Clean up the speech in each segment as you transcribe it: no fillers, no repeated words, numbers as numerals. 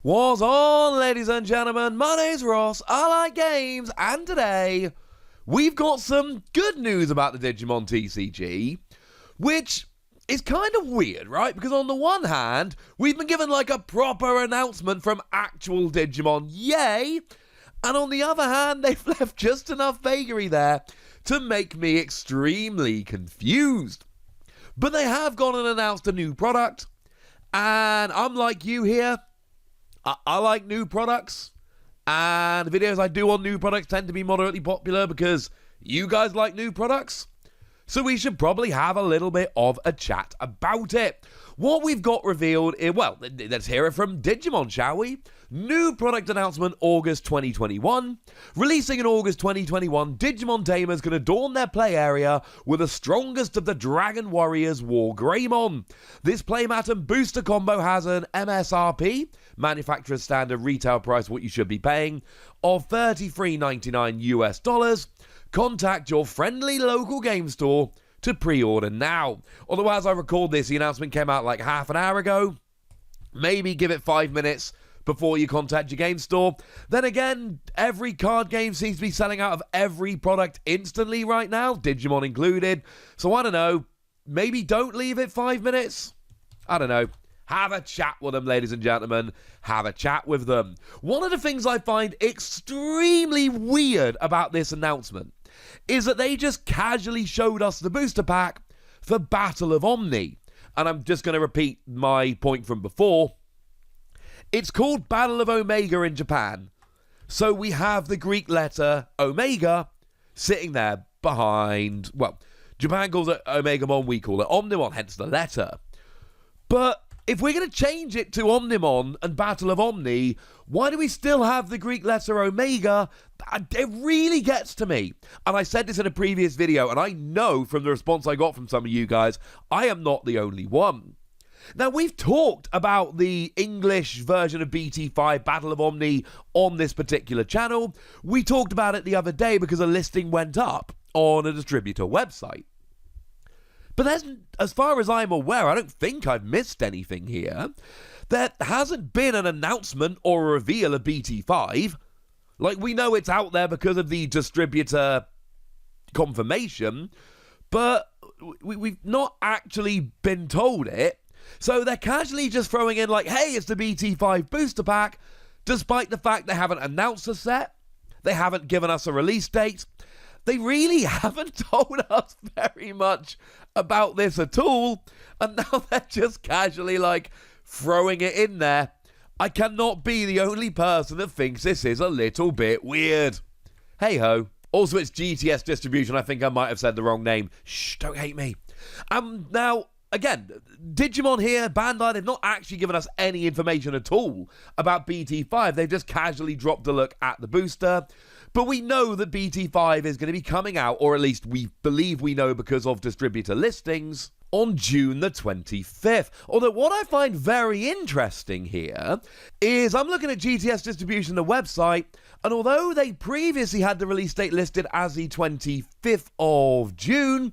What's on, ladies and gentlemen? My name's Ross, I like games, and today we've got some good news about the Digimon TCG, which is kind of weird, right? Because on the one hand, we've been given like a proper announcement from actual Digimon, yay! And on the other hand, they've left just enough vagary there to make me extremely confused. But they have gone and announced a new product, and I'm like you here, I like new products, and the videos I do on new products tend to be moderately popular because you guys like new products. So we should probably have a little bit of a chat about it. What we've got revealed is, well, let's hear it from Digimon, shall we? New product announcement, August 2021. Releasing in August 2021, Digimon Tamers can adorn their play area with the strongest of the Dragon Warriors War Greymon. This playmat and booster combo has an MSRP, manufacturer's standard retail price, what you should be paying, of $33.99 US. Contact your friendly local game store to pre-order now. Although as I record this, the announcement came out like half an hour ago. Maybe give it 5 minutes before you contact your game store. Then again, every card game seems to be selling out of every product instantly right now, Digimon included. So I don't know, maybe don't leave it 5 minutes? I don't know. Have a chat with them, ladies and gentlemen. Have a chat with them. One of the things I find extremely weird about this announcement is that they just casually showed us the booster pack for Battle of Omni. And I'm just going to repeat my point from before. It's called Battle of Omega in Japan. So we have the Greek letter Omega sitting there behind, well, Japan calls it Omegamon, we call it Omnimon, hence the letter. But if we're going to change it to Omnimon and Battle of Omni, why do we still have the Greek letter Omega? It really gets to me. And I said this in a previous video, and I know from the response I got from some of you guys, I am not the only one. Now, we've talked about the English version of BT5 Battle of Omni on this particular channel. We talked about it the other day because a listing went up on a distributor website. But there's, as far as I'm aware, I don't think I've missed anything here. There hasn't been an announcement or a reveal of BT5. Like, we know it's out there because of the distributor confirmation, but we've not actually been told it. So they're casually just throwing in like, hey, it's the BT5 booster pack, despite the fact they haven't announced a set, they haven't given us a release date. They really haven't told us very much about this at all, and now they're just casually like throwing it in there. I cannot be the only person that thinks this is a little bit weird. Hey ho. Also, it's GTS distribution. I think I might have said the wrong name. Shh, don't hate me. Now, again, Digimon here, Bandai, they've not actually given us any information at all about BT5. They've just casually dropped a look at the booster. But we know that BT5 is going to be coming out, or at least we believe we know because of distributor listings, on June the 25th. Although what I find very interesting here is I'm looking at GTS Distribution, the website, and although they previously had the release date listed as the 25th of June,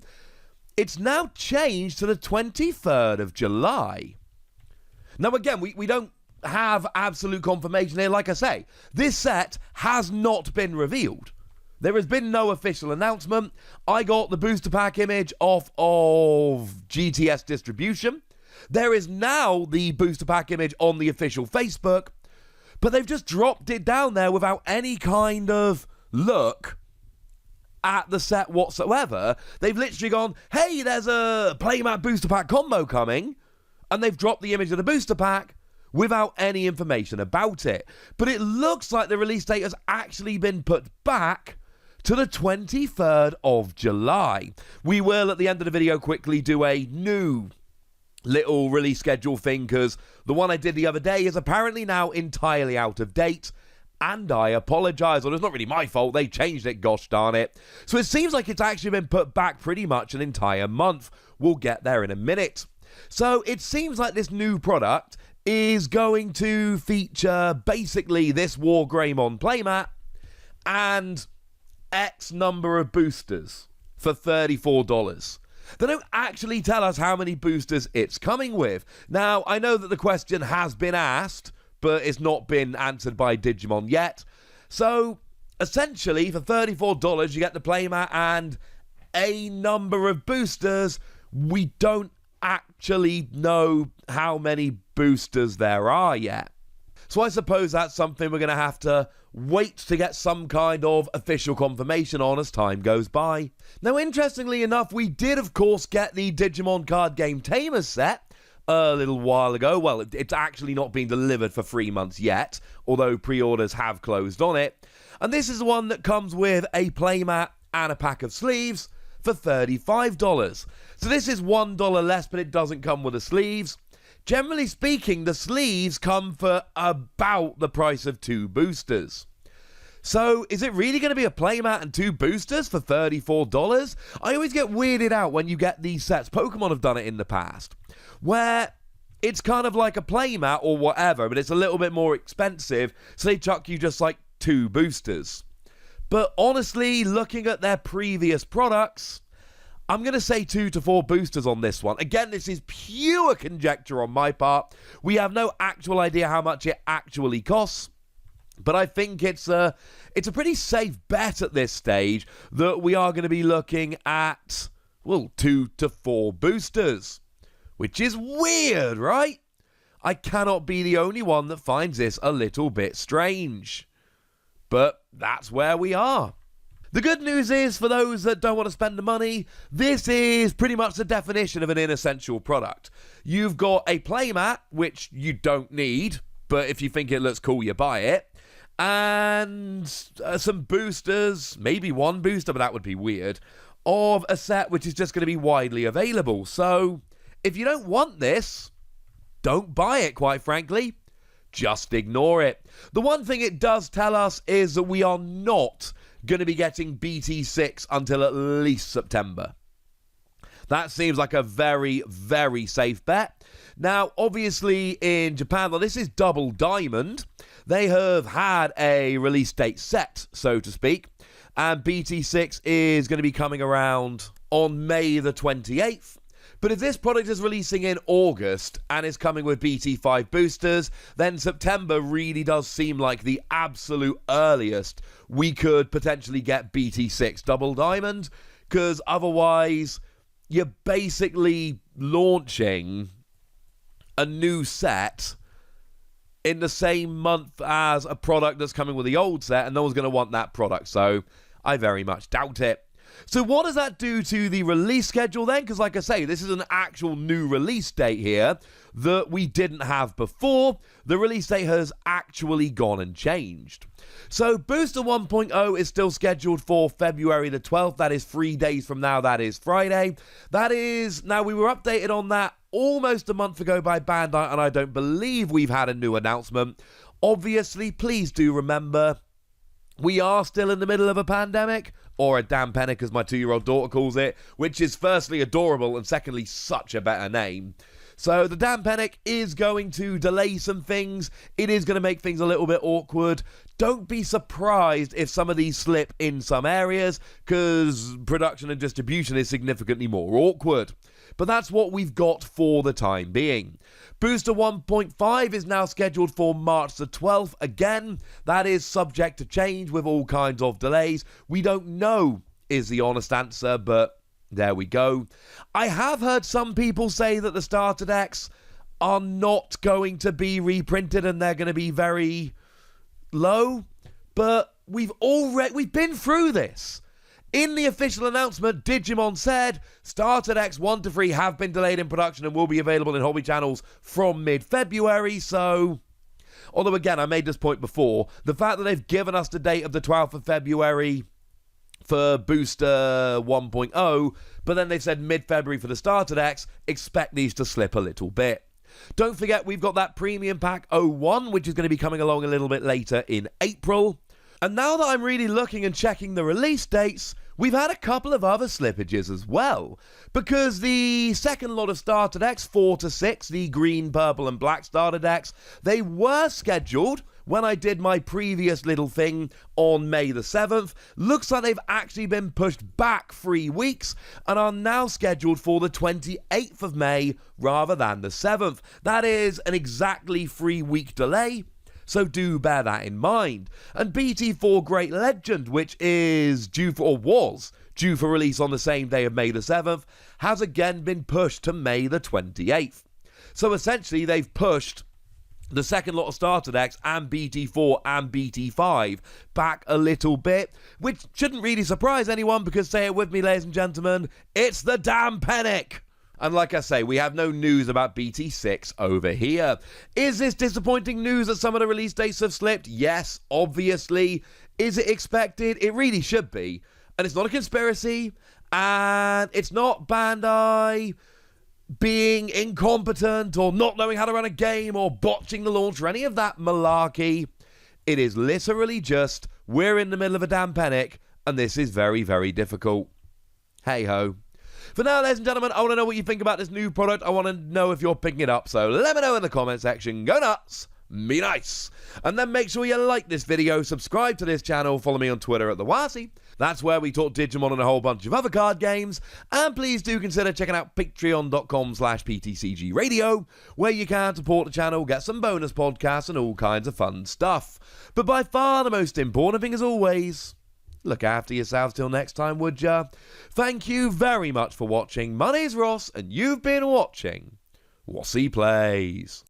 it's now changed to the 23rd of July. Now again, we don't have absolute confirmation here. Like I say, this set has not been revealed. There has been no official announcement. I got the booster pack image off of GTS Distribution. There is now the booster pack image on the official Facebook, but they've just dropped it down there without any kind of look at the set whatsoever. They've literally gone, hey, there's a playmat booster pack combo coming, and they've dropped the image of the booster pack without any information about it. But it looks like the release date has actually been put back to the 23rd of July. We will, at the end of the video, quickly do a new little release schedule thing, because the one I did the other day is apparently now entirely out of date, and I apologise. Well, it's not really my fault. They changed it, gosh darn it. So it seems like it's actually been put back pretty much an entire month. We'll get there in a minute. So it seems like this new product is going to feature basically this War Greymon playmat and X number of boosters for $34. They don't actually tell us how many boosters it's coming with. Now, I know that the question has been asked but it's not been answered by Digimon yet. So, essentially, for $34, you get the playmat and a number of boosters. We don't actually know how many boosters there are yet. So I suppose that's something we're going to have to wait to get some kind of official confirmation on as time goes by. Now, interestingly enough, we did, of course, get the Digimon card game Tamers set a little while ago. Well, it's actually not been delivered for 3 months yet, although pre-orders have closed on it. And this is the one that comes with a playmat and a pack of sleeves for $35. So this is $1 less, but it doesn't come with the sleeves. Generally speaking, the sleeves come for about the price of 2 boosters. So, is it really going to be a playmat and 2 boosters for $34? I always get weirded out when you get these sets. Pokemon have done it in the past, where it's kind of like a playmat or whatever, but it's a little bit more expensive, so they chuck you just like 2 boosters. But honestly, looking at their previous products, I'm going to say 2 to 4 boosters on this one. Again, this is pure conjecture on my part. We have no actual idea how much it actually costs. But I think it's a pretty safe bet at this stage that we are going to be looking at, well, 2 to 4 boosters. Which is weird, right? I cannot be the only one that finds this a little bit strange. But that's where we are. The good news is, for those that don't want to spend the money, this is pretty much the definition of an inessential product. You've got a playmat, which you don't need, but if you think it looks cool, you buy it. And some boosters, maybe 1 booster, but that would be weird, of a set which is just going to be widely available. So, if you don't want this, don't buy it, quite frankly. Just ignore it. The one thing it does tell us is that we are not going to be getting BT6 until at least September. That seems like a very, very safe bet. Now, obviously, in Japan, well, this is Double Diamond. They have had a release date set, so to speak, and BT6 is going to be coming around on May the 28th. But if this product is releasing in August and is coming with BT5 boosters, then September really does seem like the absolute earliest we could potentially get BT6 Double Diamond, because otherwise you're basically launching a new set in the same month as a product that's coming with the old set, and no one's going to want that product, so I very much doubt it. So what does that do to the release schedule then? Because like I say, this is an actual new release date here that we didn't have before. The release date has actually gone and changed. So Booster 1.0 is still scheduled for February the 12th. That is 3 days from now. That is Friday. Now we were updated on that almost a month ago by Bandai, and I don't believe we've had a new announcement. Obviously, please do remember, we are still in the middle of a pandemic, or a damn panic as my 2-year-old daughter calls it, which is firstly adorable and secondly such a better name. So the damn panic is going to delay some things. It is going to make things a little bit awkward. Don't be surprised if some of these slip in some areas, because production and distribution is significantly more awkward. But that's what we've got for the time being. Booster 1.5 is now scheduled for March the 12th. Again, that is subject to change with all kinds of delays. We don't know is the honest answer, but there we go. I have heard some people say that the starter decks are not going to be reprinted and they're going to be very low, but we've been through this. In the official announcement, Digimon said starter decks 1 to 3 have been delayed in production and will be available in hobby channels from mid-February. So, although again, I made this point before, the fact that they've given us the date of the 12th of February for Booster 1.0, but then they've said mid-February for the starter decks, expect these to slip a little bit. Don't forget, we've got that Premium Pack 01, which is going to be coming along a little bit later in April. And now that I'm really looking and checking the release dates, we've had a couple of other slippages as well, because the second lot of starter decks, 4 to 6, the green, purple and black starter decks, they were scheduled when I did my previous little thing on May the 7th. Looks like they've actually been pushed back 3 weeks and are now scheduled for the 28th of May rather than the 7th. That is an exactly 3-week delay. so do bear that in mind. And BT4 Great Legend, which is was due for release on the same day of May the 7th, has again been pushed to May the 28th. So essentially they've pushed the second lot of starter decks and BT4 and BT5 back a little bit, which shouldn't really surprise anyone because, say it with me ladies and gentlemen, it's the damn panic! And like I say, we have no news about BT6 over here. Is this disappointing news that some of the release dates have slipped? Yes, obviously. Is it expected? It really should be. And it's not a conspiracy, and it's not Bandai being incompetent or not knowing how to run a game or botching the launch or any of that malarkey. It is literally just, we're in the middle of a damn panic, and this is very, very difficult. Hey-ho. For now, ladies and gentlemen, I want to know what you think about this new product. I want to know if you're picking it up, so let me know in the comment section. Go nuts! Be nice. And then make sure you like this video, subscribe to this channel, follow me on Twitter at TheWasi. That's where we talk Digimon and a whole bunch of other card games. And please do consider checking out patreon.com/PTCG Radio, where you can support the channel, get some bonus podcasts and all kinds of fun stuff. But by far the most important thing as always, look after yourselves till next time, would ya? Thank you very much for watching. My name's Ross, and you've been watching Wasi Plays.